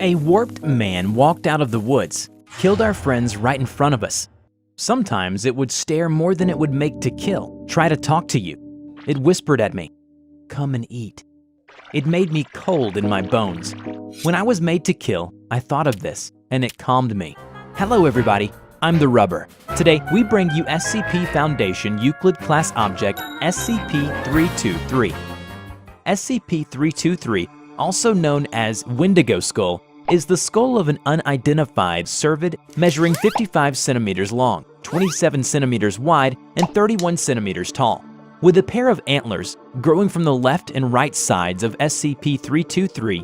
A warped man walked out of the woods, killed our friends right in front of us. Sometimes it would stare more than it would make to kill, try to talk to you. It whispered at me, "Come and eat." It made me cold in my bones. When I was made to kill, I thought of this, and it calmed me. Hello everybody, I'm TheRubber. Today, we bring you SCP Foundation Euclid Class Object SCP-323. SCP-323, also known as Wendigo Skull, is the skull of an unidentified cervid measuring 55 centimeters long, 27 centimeters wide, and 31 centimeters tall. With a pair of antlers growing from the left and right sides of SCP-323,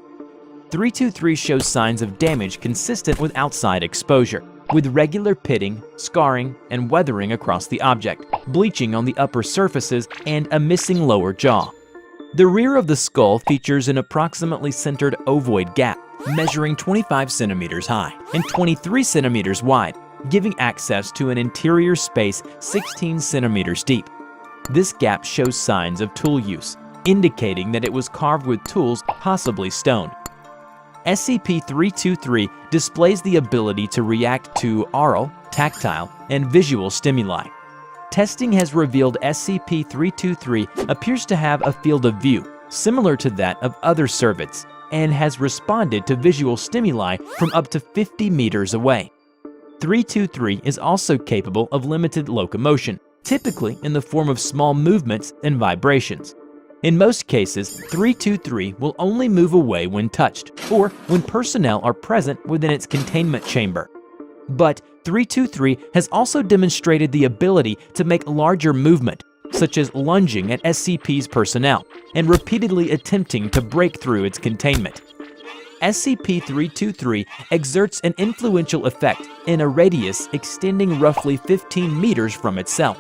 323 shows signs of damage consistent with outside exposure, with regular pitting, scarring, and weathering across the object, bleaching on the upper surfaces, and a missing lower jaw. The rear of the skull features an approximately centered ovoid gap, measuring 25 centimeters high and 23 centimeters wide, giving access to an interior space 16 centimeters deep. This gap shows signs of tool use, indicating that it was carved with tools, possibly stone. SCP-323 displays the ability to react to aural, tactile, and visual stimuli. Testing has revealed SCP-323 appears to have a field of view similar to that of other cervids, and has responded to visual stimuli from up to 50 meters away. 323 is also capable of limited locomotion, typically in the form of small movements and vibrations. In most cases, 323 will only move away when touched, or when personnel are present within its containment chamber. But 323 has also demonstrated the ability to make larger movement, such as lunging at SCP's personnel and repeatedly attempting to break through its containment. SCP-323 exerts an influential effect in a radius extending roughly 15 meters from itself.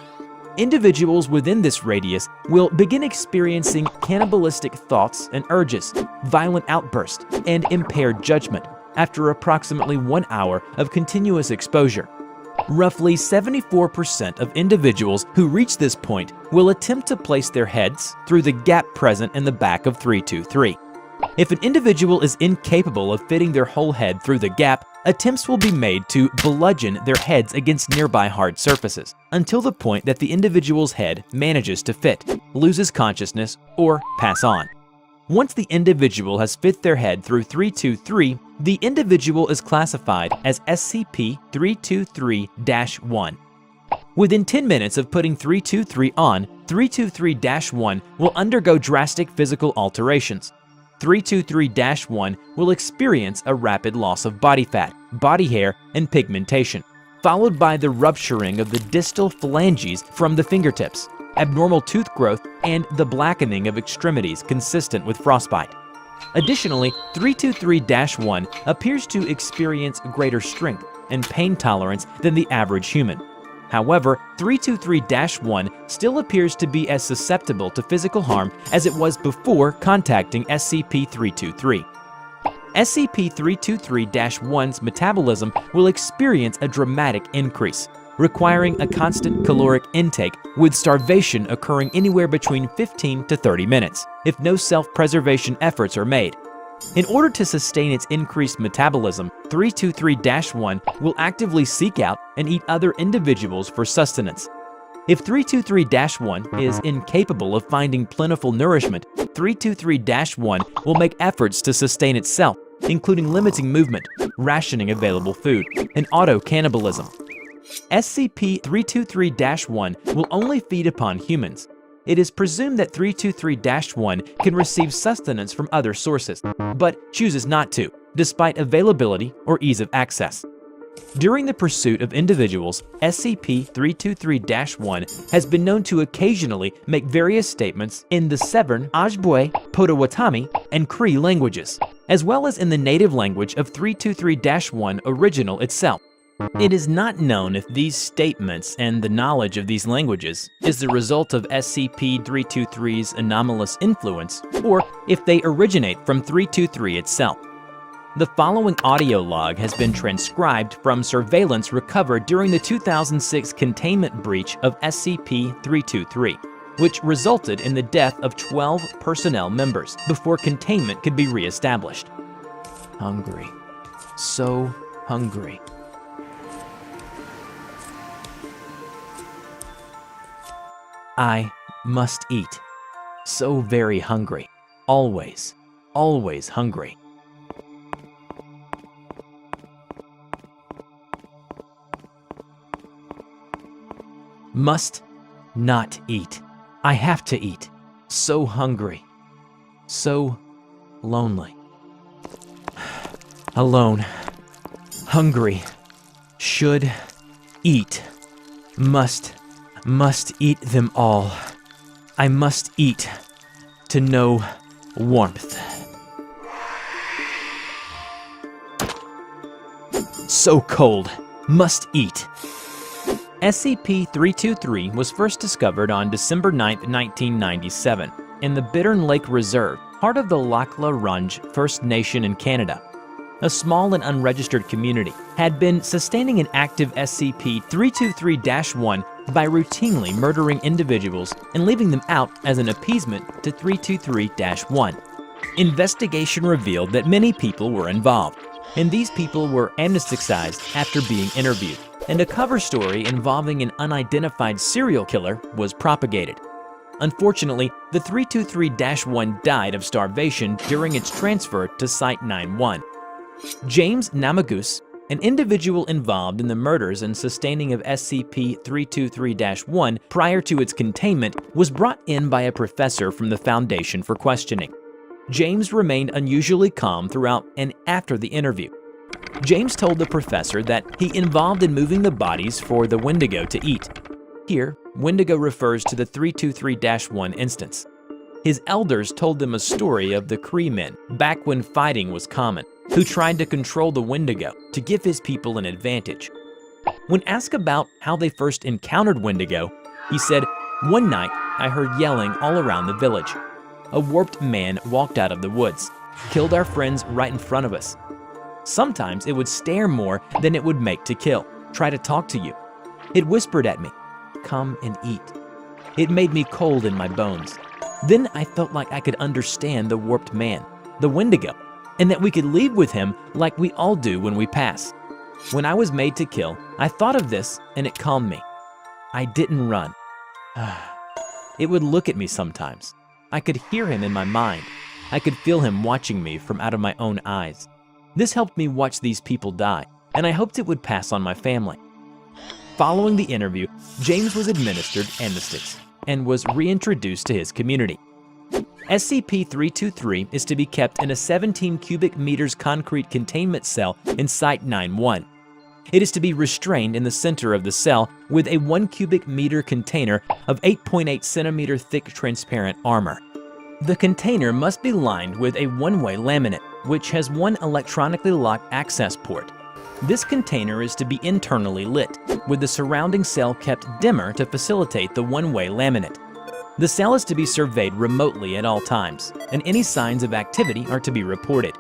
Individuals within this radius will begin experiencing cannibalistic thoughts and urges, violent outbursts, and impaired judgment after approximately 1 hour of continuous exposure. Roughly 74% of individuals who reach this point will attempt to place their heads through the gap present in the back of 323. If an individual is incapable of fitting their whole head through the gap, attempts will be made to bludgeon their heads against nearby hard surfaces, until the point that the individual's head manages to fit, loses consciousness, or pass on. Once the individual has fit their head through 323, the individual is classified as SCP-323-1. Within 10 minutes of putting 323 on, 323-1 will undergo drastic physical alterations. 323-1 will experience a rapid loss of body fat, body hair, and pigmentation, followed by the rupturing of the distal phalanges from the fingertips, abnormal tooth growth, and the blackening of extremities consistent with frostbite. Additionally, 323-1 appears to experience greater strength and pain tolerance than the average human. However, 323-1 still appears to be as susceptible to physical harm as it was before contacting SCP-323. SCP-323-1's metabolism will experience a dramatic increase, requiring a constant caloric intake, with starvation occurring anywhere between 15 to 30 minutes, if no self-preservation efforts are made. In order to sustain its increased metabolism, 323-1 will actively seek out and eat other individuals for sustenance. If 323-1 is incapable of finding plentiful nourishment, 323-1 will make efforts to sustain itself, including limiting movement, rationing available food, and auto-cannibalism. SCP-323-1 will only feed upon humans. It is presumed that 323-1 can receive sustenance from other sources, but chooses not to, despite availability or ease of access. During the pursuit of individuals, SCP-323-1 has been known to occasionally make various statements in the Severn, Ojibwe, Potawatomi, and Cree languages, as well as in the native language of 323-1 original itself. It is not known if these statements and the knowledge of these languages is the result of SCP-323's anomalous influence, or if they originate from 323 itself. The following audio log has been transcribed from surveillance recovered during the 2006 containment breach of SCP-323, which resulted in the death of 12 personnel members before containment could be re-established. Hungry. so hungry. I must eat. So very hungry. Always, always hungry. Must not eat. I have to eat. So hungry. So lonely. Alone. Hungry. Should eat. Must eat them all. I must eat to know warmth. So cold. Must eat. SCP-323 was first discovered on December 9, 1997, in the Bittern Lake Reserve, part of the Lac La Ronge First Nation in Canada. A small and unregistered community had been sustaining an active SCP-323-1 by routinely murdering individuals and leaving them out as an appeasement to 323-1. Investigation revealed that many people were involved, and these people were amnesticized after being interviewed, and a cover story involving an unidentified serial killer was propagated. Unfortunately, the 323-1 died of starvation during its transfer to Site-91. James Namagus, an individual involved in the murders and sustaining of SCP-323-1 prior to its containment, was brought in by a professor from the Foundation for questioning. James remained unusually calm throughout and after the interview. James told the professor that he involved in moving the bodies for the Wendigo to eat. Here, Wendigo refers to the 323-1 instance. His elders told them a story of the Cree men, back when fighting was common, who tried to control the Wendigo to give his people an advantage. When asked about how they first encountered Wendigo, he said, "One night, I heard yelling all around the village. A warped man walked out of the woods, killed our friends right in front of us. Sometimes it would stare more than it would make to kill, try to talk to you. It whispered at me, 'Come and eat.' It made me cold in my bones. Then I felt like I could understand the warped man, the Wendigo, and that we could leave with him like we all do when we pass. When I was made to kill, I thought of this and it calmed me. I didn't run. It would look at me sometimes. I could hear him in my mind. I could feel him watching me from out of my own eyes. This helped me watch these people die, and I hoped it would pass on my family." Following the interview, James was administered amnestics and was reintroduced to his community. SCP-323 is to be kept in a 17 cubic meters concrete containment cell in Site-91. It is to be restrained in the center of the cell with a 1 cubic meter container of 8.8 centimeter thick transparent armor. The container must be lined with a one-way laminate, which has one electronically locked access port. This container is to be internally lit, with the surrounding cell kept dimmer to facilitate the one-way laminate. The cell is to be surveyed remotely at all times, and any signs of activity are to be reported.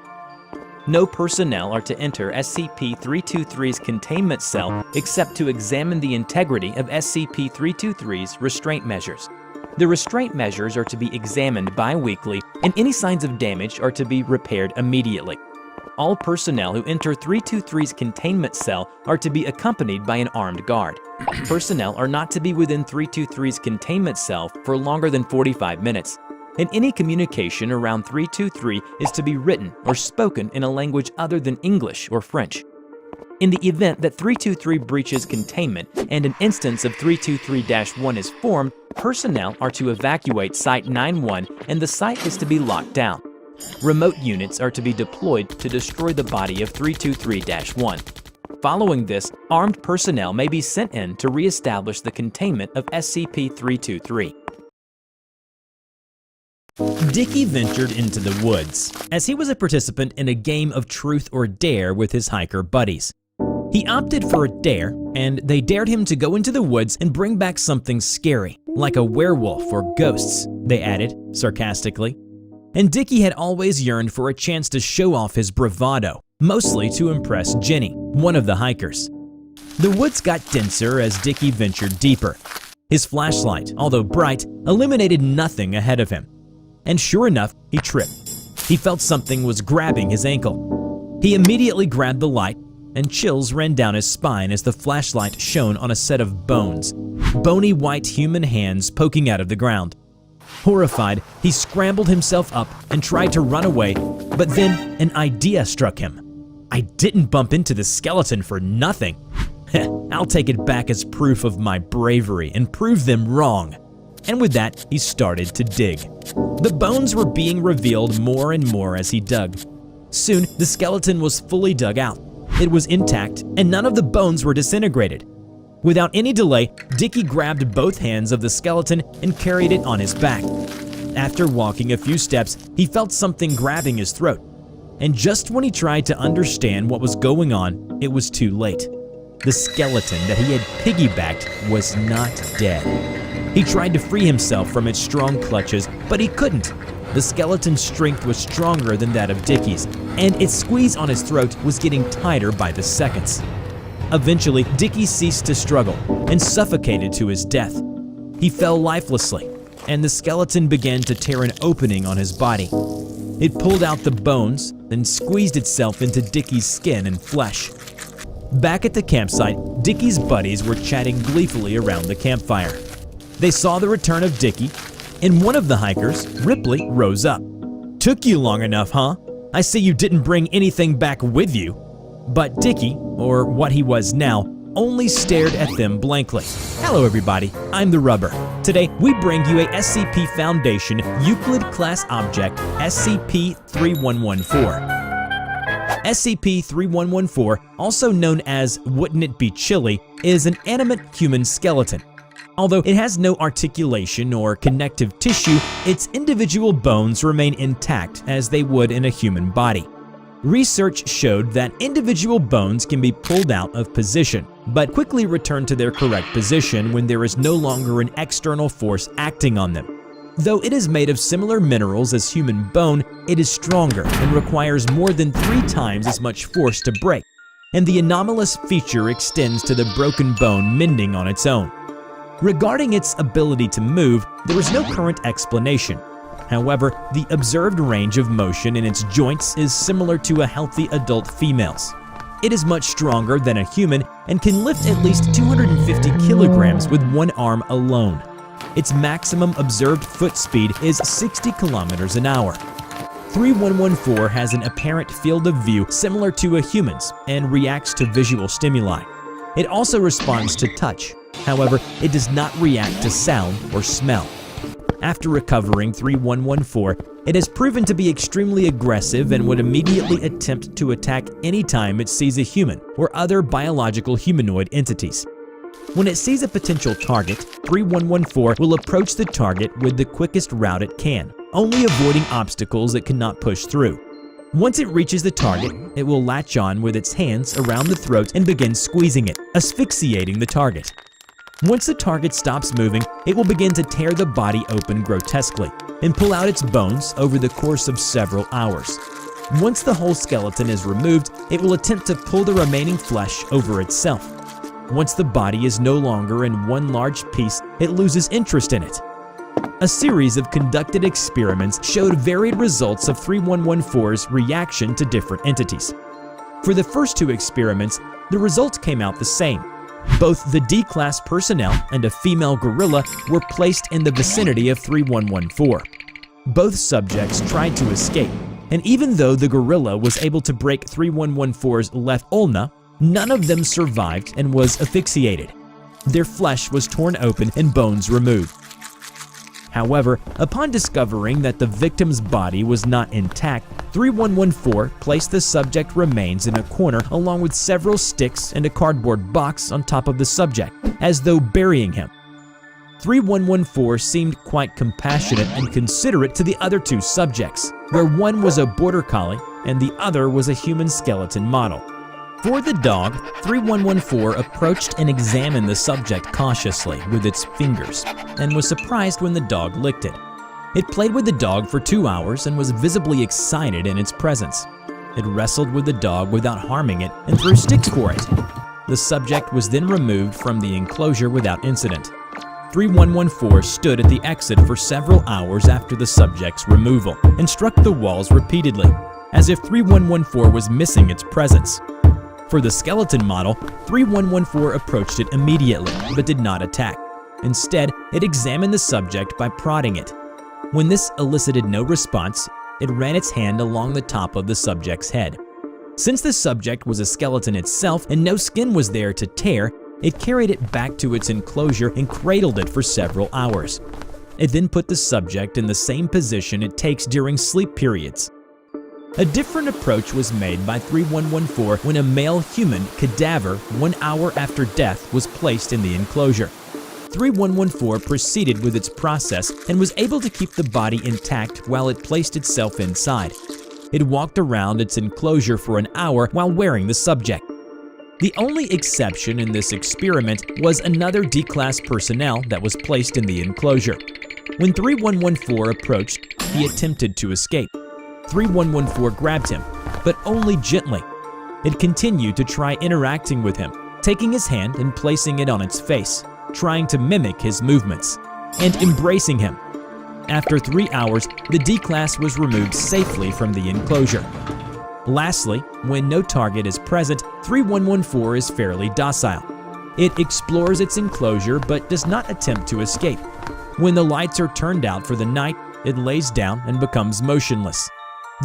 No personnel are to enter SCP-323's containment cell except to examine the integrity of SCP-323's restraint measures. The restraint measures are to be examined bi-weekly, and any signs of damage are to be repaired immediately. All personnel who enter 323's containment cell are to be accompanied by an armed guard. Personnel are not to be within 323's containment cell for longer than 45 minutes, and any communication around 323 is to be written or spoken in a language other than English or French. In the event that 323 breaches containment and an instance of 323-1 is formed, personnel are to evacuate Site-91 and the site is to be locked down. Remote units are to be deployed to destroy the body of 323-1. Following this, armed personnel may be sent in to re-establish the containment of SCP-323. Dickie ventured into the woods, as he was a participant in a game of truth or dare with his hiker buddies. He opted for a dare, and they dared him to go into the woods and bring back something scary, like a werewolf or ghosts, they added, sarcastically. And Dickie had always yearned for a chance to show off his bravado, mostly to impress Jenny, one of the hikers. The woods got denser as Dickie ventured deeper. His flashlight, although bright, illuminated nothing ahead of him. And sure enough, he tripped. He felt something was grabbing his ankle. He immediately grabbed the light, and chills ran down his spine as the flashlight shone on a set of bones, bony white human hands poking out of the ground. Horrified, he scrambled himself up and tried to run away, but then an idea struck him. I didn't bump into the skeleton for nothing. I'll take it back as proof of my bravery and prove them wrong. And with that, he started to dig. The bones were being revealed more and more as he dug. Soon, the skeleton was fully dug out. It was intact, and none of the bones were disintegrated. Without any delay, Dickie grabbed both hands of the skeleton and carried it on his back. After walking a few steps, he felt something grabbing his throat. And just when he tried to understand what was going on, it was too late. The skeleton that he had piggybacked was not dead. He tried to free himself from its strong clutches, but he couldn't. The skeleton's strength was stronger than that of Dickie's, and its squeeze on his throat was getting tighter by the seconds. Eventually, Dickie ceased to struggle and suffocated to his death. He fell lifelessly, and the skeleton began to tear an opening on his body. It pulled out the bones, then squeezed itself into Dickie's skin and flesh. Back at the campsite, Dickie's buddies were chatting gleefully around the campfire. They saw the return of Dickie, and one of the hikers, Ripley, rose up. "Took you long enough, huh? I see you didn't bring anything back with you." But Dickie, or what he was now, only stared at them blankly. Hello everybody, I'm TheRubber. Today we bring you a SCP Foundation Euclid Class Object, SCP-3114. SCP-3114, also known as Wouldn't It Be Chilly, is an animate human skeleton. Although it has no articulation or connective tissue, its individual bones remain intact as they would in a human body. Research showed that individual bones can be pulled out of position, but quickly return to their correct position when there is no longer an external force acting on them. Though it is made of similar minerals as human bone, it is stronger and requires more than 3 times as much force to break, and the anomalous feature extends to the broken bone mending on its own. Regarding its ability to move, there is no current explanation. However, the observed range of motion in its joints is similar to a healthy adult female's. It is much stronger than a human and can lift at least 250 kilograms with one arm alone. Its maximum observed foot speed is 60 kilometers an hour. 3114 has an apparent field of view similar to a human's and reacts to visual stimuli. It also responds to touch. However, it does not react to sound or smell. After recovering 3114, it has proven to be extremely aggressive and would immediately attempt to attack any time it sees a human or other biological humanoid entities. When it sees a potential target, 3114 will approach the target with the quickest route it can, only avoiding obstacles it cannot push through. Once it reaches the target, it will latch on with its hands around the throat and begin squeezing it, asphyxiating the target. Once the target stops moving, it will begin to tear the body open grotesquely and pull out its bones over the course of several hours. Once the whole skeleton is removed, it will attempt to pull the remaining flesh over itself. Once the body is no longer in one large piece, it loses interest in it. A series of conducted experiments showed varied results of 3114's reaction to different entities. For the first 2 experiments, the results came out the same. Both the D-Class personnel and a female gorilla were placed in the vicinity of 3114. Both subjects tried to escape, and even though the gorilla was able to break 3114's left ulna, none of them survived and was asphyxiated. Their flesh was torn open and bones removed. However, upon discovering that the victim's body was not intact, 3114 placed the subject remains in a corner along with several sticks and a cardboard box on top of the subject, as though burying him. 3114 seemed quite compassionate and considerate to the other 2 subjects, where one was a border collie and the other was a human skeleton model. For the dog, 3114 approached and examined the subject cautiously with its fingers and was surprised when the dog licked it. It played with the dog for 2 hours and was visibly excited in its presence. It wrestled with the dog without harming it and threw sticks for it. The subject was then removed from the enclosure without incident. 3114 stood at the exit for several hours after the subject's removal and struck the walls repeatedly. as if 3114 was missing its presence. For the skeleton model, 3114 approached it immediately, but did not attack. Instead, it examined the subject by prodding it. When this elicited no response, it ran its hand along the top of the subject's head. Since the subject was a skeleton itself and no skin was there to tear, it carried it back to its enclosure and cradled it for several hours. It then put the subject in the same position it takes during sleep periods. A different approach was made by 3114 when a male human cadaver 1 hour after death was placed in the enclosure. 3114 proceeded with its process and was able to keep the body intact while it placed itself inside. It walked around its enclosure for an hour while wearing the subject. The only exception in this experiment was another D-Class personnel that was placed in the enclosure. When 3114 approached, he attempted to escape. 3114 grabbed him, but only gently. It continued to try interacting with him, taking his hand and placing it on its face, trying to mimic his movements, and embracing him. After 3 hours, the D-Class was removed safely from the enclosure. Lastly, when no target is present, 3114 is fairly docile. It explores its enclosure but does not attempt to escape. When the lights are turned out for the night, it lays down and becomes motionless.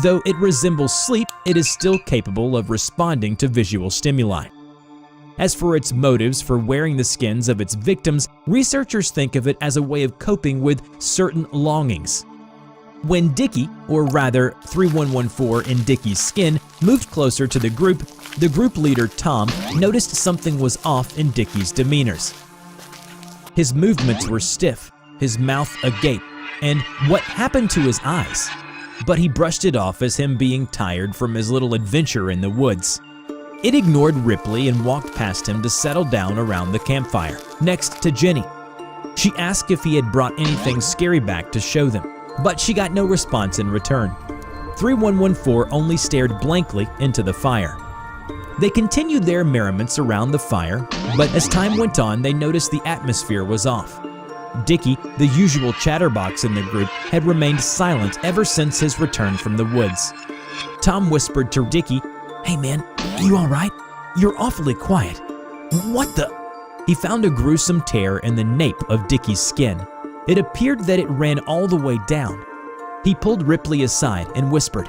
Though it resembles sleep, it is still capable of responding to visual stimuli. As for its motives for wearing the skins of its victims, researchers think of it as a way of coping with certain longings. When Dickie, or rather 3114 in Dickie's skin, moved closer to the group leader Tom noticed something was off in Dickie's demeanors. His movements were stiff, his mouth agape, and what happened to his eyes? But he brushed it off as him being tired from his little adventure in the woods. It ignored Ripley and walked past him to settle down around the campfire, next to Jenny. She asked if he had brought anything scary back to show them, but she got no response in return. 3114 only stared blankly into the fire. They continued their merriments around the fire, but as time went on, they noticed the atmosphere was off. Dickie, the usual chatterbox in the group, had remained silent ever since his return from the woods. Tom whispered to Dickie, "Hey man, you alright? You're awfully quiet. What the?" He found a gruesome tear in the nape of Dickie's skin. It appeared that it ran all the way down. He pulled Ripley aside and whispered,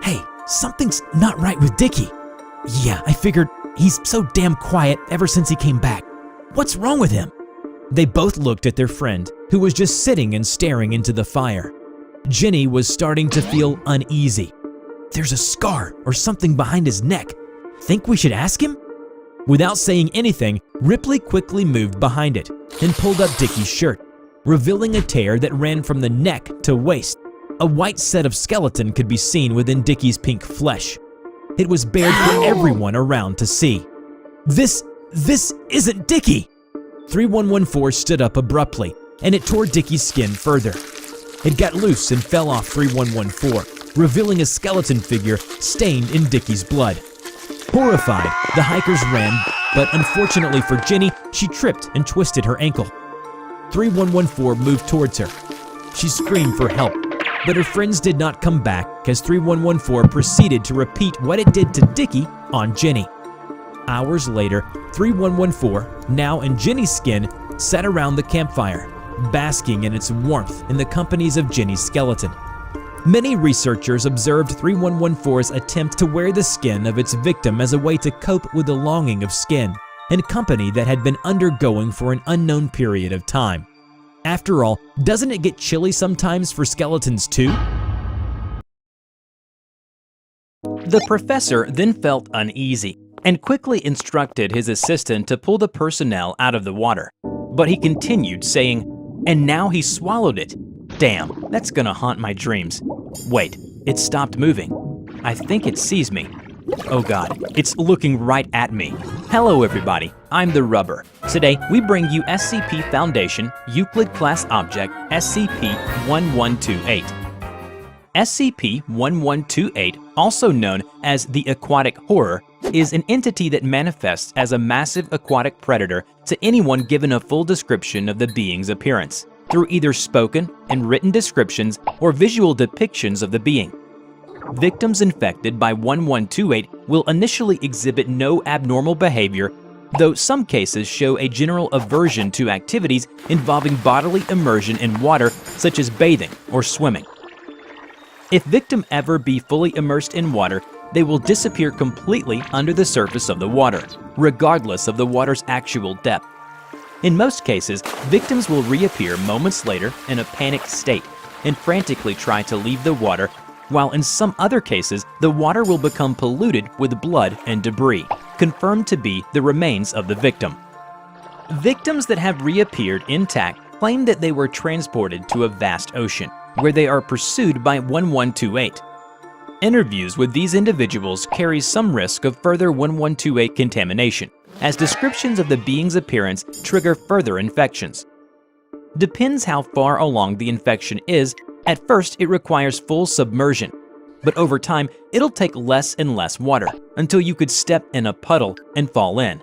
"Hey, something's not right with Dickie." "Yeah, I figured. He's so damn quiet ever since he came back. What's wrong with him?" They both looked at their friend, who was just sitting and staring into the fire. Jenny was starting to feel uneasy. "There's a scar or something behind his neck. Think we should ask him?" Without saying anything, Ripley quickly moved behind it and pulled up Dickie's shirt, revealing a tear that ran from the neck to waist. A white set of skeleton could be seen within Dickie's pink flesh. It was bared for everyone around to see. This isn't Dickie!" 3114 stood up abruptly, and it tore Dickie's skin further. It got loose and fell off 3114, revealing a skeleton figure stained in Dickie's blood. Horrified, the hikers ran, but unfortunately for Jenny, she tripped and twisted her ankle. 3114 moved towards her. She screamed for help, but her friends did not come back as 3114 proceeded to repeat what it did to Dickie on Jenny. Hours later, 3114, now in Jenny's skin, sat around the campfire, basking in its warmth in the companies of Jenny's skeleton. Many researchers observed 3114's attempt to wear the skin of its victim as a way to cope with the longing of skin and company that had been undergoing for an unknown period of time. After all, doesn't it get chilly sometimes for skeletons too? The professor then felt uneasy and quickly instructed his assistant to pull the personnel out of the water. But he continued saying, "And now he swallowed it. Damn, that's gonna haunt my dreams. Wait, it stopped moving. I think it sees me. Oh god, it's looking right at me. Hello everybody, I'm TheRubber. Today we bring you SCP Foundation Euclid Class Object SCP-1128. SCP-1128, also known as the Aquatic Horror, is an entity that manifests as a massive aquatic predator to anyone given a full description of the being's appearance, through either spoken and written descriptions or visual depictions of the being. Victims infected by 1128 will initially exhibit no abnormal behavior, though some cases show a general aversion to activities involving bodily immersion in water, such as bathing or swimming. If victim ever be fully immersed in water, they will disappear completely under the surface of the water, regardless of the water's actual depth. In most cases, victims will reappear moments later in a panicked state and frantically try to leave the water, while in some other cases, the water will become polluted with blood and debris, confirmed to be the remains of the victim. Victims that have reappeared intact claim that they were transported to a vast ocean, where they are pursued by 1128. Interviews with these individuals carry some risk of further 1128 contamination, as descriptions of the being's appearance trigger further infections. Depends how far along the infection is. At first, it requires full submersion, but over time, it'll take less and less water until you could step in a puddle and fall in.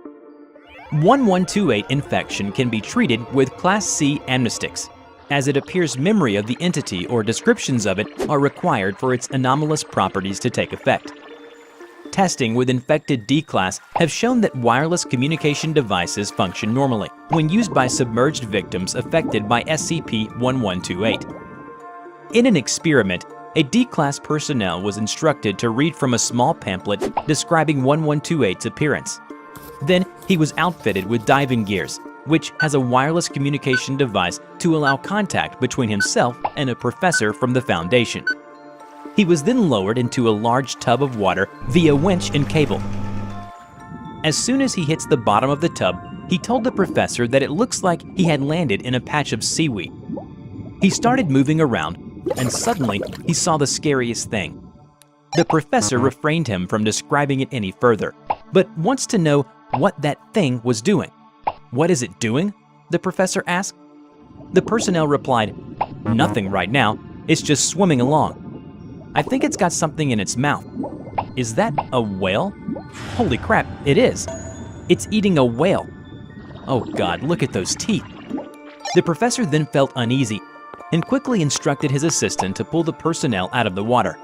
1128 infection can be treated with Class C amnestics, as it appears memory of the entity or descriptions of it are required for its anomalous properties to take effect. Testing with infected D-Class have shown that wireless communication devices function normally when used by submerged victims affected by SCP-1128. In an experiment, a D-Class personnel was instructed to read from a small pamphlet describing 1128's appearance. Then he was outfitted with diving gears, which has a wireless communication device to allow contact between himself and a professor from the Foundation. He was then lowered into a large tub of water via winch and cable. As soon as he hits the bottom of the tub, he told the professor that it looks like he had landed in a patch of seaweed. He started moving around, and suddenly he saw the scariest thing. The professor refrained him from describing it any further, but wants to know what that thing was doing. "What is it doing?" the professor asked. The personnel replied, "Nothing right now, it's just swimming along. I think it's got something in its mouth." "Is that a whale?" "Holy crap, it is. It's eating a whale." "Oh God, look at those teeth." The professor then felt uneasy and quickly instructed his assistant to pull the personnel out of the water.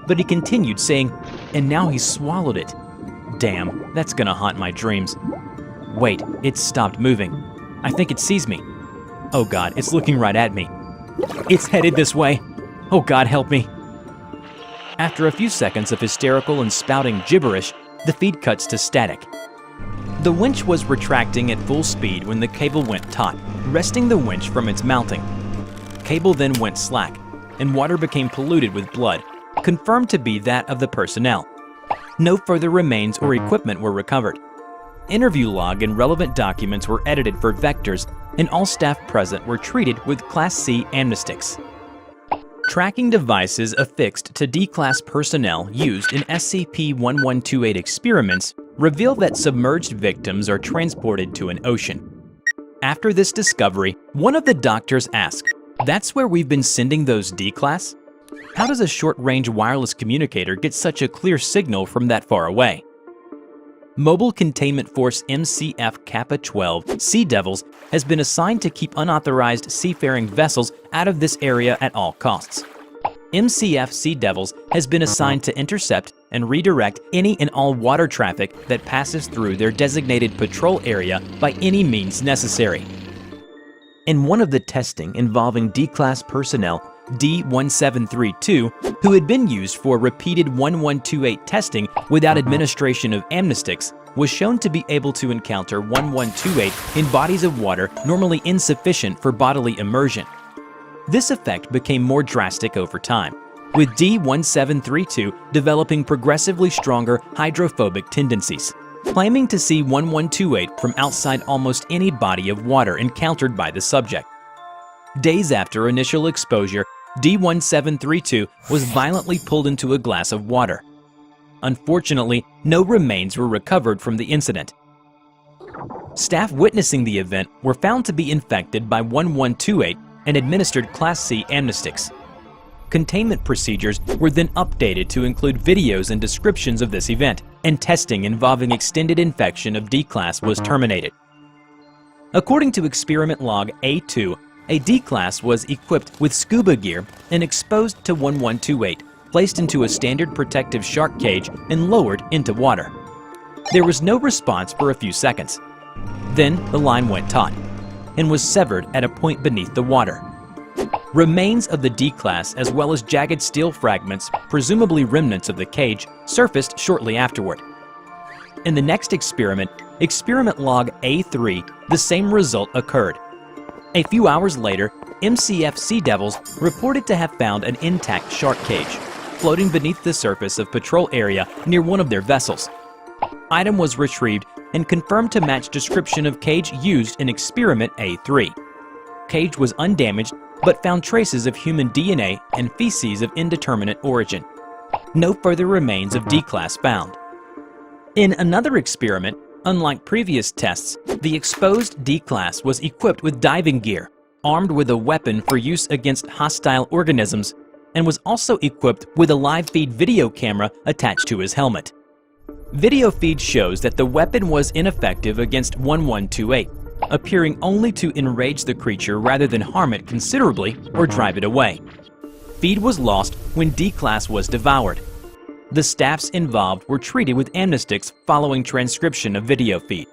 But he continued saying, "And now he's swallowed it. Damn, that's gonna haunt my dreams. Wait, it's stopped moving. I think it sees me. Oh God, it's looking right at me. It's headed this way. Oh God, help me." After a few seconds of hysterical and spouting gibberish, the feed cuts to static. The winch was retracting at full speed when the cable went taut, wresting the winch from its mounting. Cable then went slack, and water became polluted with blood, confirmed to be that of the personnel. No further remains or equipment were recovered. Interview log and relevant documents were edited for vectors, and all staff present were treated with Class C amnestics. Tracking devices affixed to D-Class personnel used in SCP-1128 experiments reveal that submerged victims are transported to an ocean. After this discovery, one of the doctors asked, "That's where we've been sending those D-Class? How does a short-range wireless communicator get such a clear signal from that far away?" Mobile Containment Force MCF Kappa 12 Sea Devils has been assigned to keep unauthorized seafaring vessels out of this area at all costs. MCF Sea Devils has been assigned to intercept and redirect any and all water traffic that passes through their designated patrol area by any means necessary. In one of the testing involving D-Class personnel, D-1732, who had been used for repeated 1128 testing without administration of amnestics, was shown to be able to encounter 1128 in bodies of water normally insufficient for bodily immersion. This effect became more drastic over time, with D-1732 developing progressively stronger hydrophobic tendencies, claiming to see 1128 from outside almost any body of water encountered by the subject. Days after initial exposure, D-1732 was violently pulled into a glass of water. Unfortunately, no remains were recovered from the incident. Staff witnessing the event were found to be infected by 1128 and administered Class C amnestics. Containment procedures were then updated to include videos and descriptions of this event, and testing involving extended infection of D-Class was terminated. According to Experiment Log A2, a D-Class was equipped with scuba gear and exposed to 1128, placed into a standard protective shark cage and lowered into water. There was no response for a few seconds. Then the line went taut and was severed at a point beneath the water. Remains of the D-class as well as jagged steel fragments, presumably remnants of the cage, surfaced shortly afterward. In the next experiment, experiment log A3, the same result occurred. A few hours later, MCF Sea Devils reported to have found an intact shark cage, floating beneath the surface of patrol area near one of their vessels. Item was retrieved and confirmed to match description of cage used in experiment A3. Cage was undamaged, but found traces of human DNA and feces of indeterminate origin. No further remains of D-class found. In another experiment, unlike previous tests, the exposed D-class was equipped with diving gear, armed with a weapon for use against hostile organisms, and was also equipped with a live feed video camera attached to his helmet. Video feed shows that the weapon was ineffective against 1128, appearing only to enrage the creature rather than harm it considerably or drive it away. Feed was lost when D-class was devoured. The staffs involved were treated with amnestics following transcription of video feed.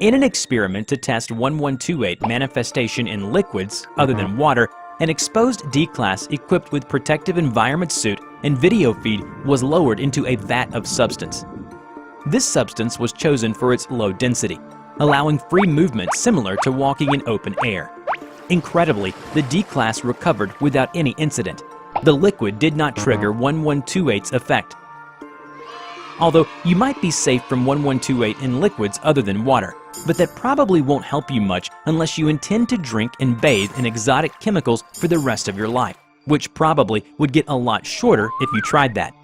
In an experiment to test 1128 manifestation in liquids other than water, an exposed D-class equipped with protective environment suit and video feed was lowered into a vat of substance. This substance was chosen for its low density, allowing free movement similar to walking in open air. Incredibly, the D-class recovered without any incident. The liquid did not trigger 1128's effect. Although you might be safe from 1128 in liquids other than water, but that probably won't help you much unless you intend to drink and bathe in exotic chemicals for the rest of your life, which probably would get a lot shorter if you tried that.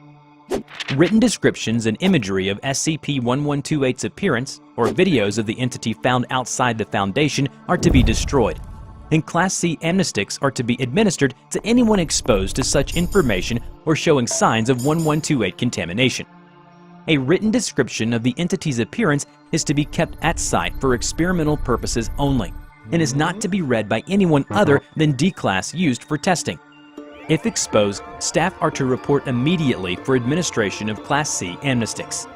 Written descriptions and imagery of SCP-1128's appearance or videos of the entity found outside the Foundation are to be destroyed, and Class C amnestics are to be administered to anyone exposed to such information or showing signs of 1128 contamination. A written description of the entity's appearance is to be kept at site for experimental purposes only, and is not to be read by anyone other than D-class used for testing. If exposed, staff are to report immediately for administration of Class C amnestics.